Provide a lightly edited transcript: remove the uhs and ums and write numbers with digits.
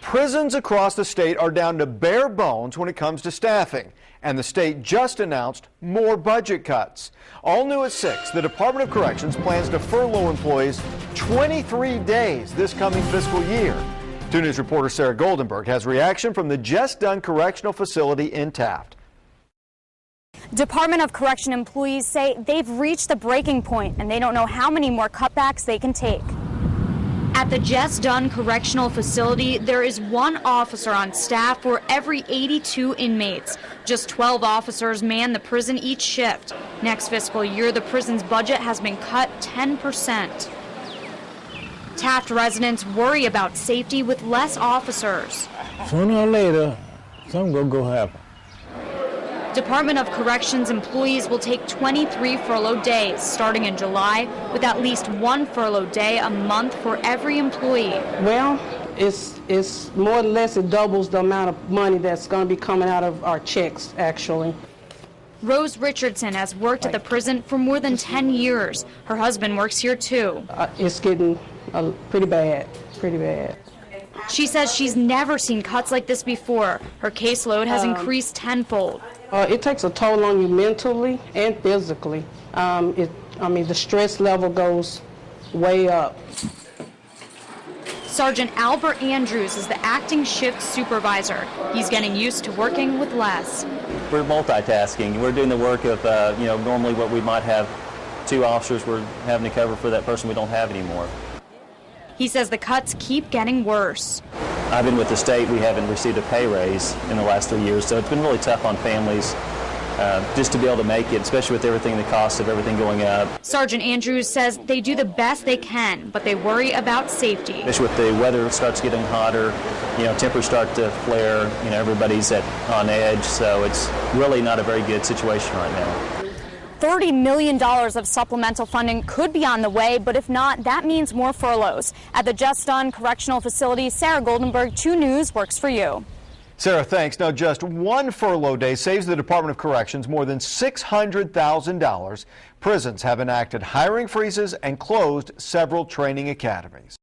Prisons across the state are down to bare bones when it comes to staffing, and the state just announced more budget cuts. All new at 6, the Department of Corrections plans to furlough employees 23 days this coming fiscal year. 2 News reporter Sara Goldenberg has reaction from the just done correctional facility in Taft. Department of Correction employees say they've reached the breaking point and they don't know how many more cutbacks they can take. At the just done correctional facility, there is 1 officer on staff for every 82 inmates. Just 12 officers man the prison each shift. Next fiscal year, the prison's budget has been cut 10%. Taft residents worry about safety with less officers. Sooner or later, something will go happen. Department of Corrections employees will take 23 furlough days starting in July, with at least 1 furlough day a month for every employee. Well, it's more or less it doubles the amount of money that's going to be coming out of our checks, actually. Rose Richardson has worked at the prison for more than 10 years. Her husband works here too. It's getting pretty bad, pretty bad. She says she's never seen cuts like this before. Her caseload has increased tenfold. It takes a toll on you mentally and physically. The stress level goes way up. Sergeant Albert Andrews is the acting shift supervisor. He's getting used to working with less. We're multitasking. We're doing the work of, normally what we might have 2 officers, we're having to cover for that person we don't have anymore. He says the cuts keep getting worse. I've been with the state. We haven't received a pay raise in the last 3 years, so it's been really tough on families just to be able to make it, especially with everything, the cost of everything going up. Sergeant Andrews says they do the best they can, but they worry about safety. Especially with the weather starts getting hotter, temperatures start to flare, everybody's on edge, so it's really not a very good situation right now. $30 million of supplemental funding could be on the way, but if not, that means more furloughs. At the just done correctional facility, Sara Goldenberg, 2 News works for you. Sara, thanks. Now, just 1 furlough day saves the Department of Corrections more than $600,000. Prisons have enacted hiring freezes and closed several training academies.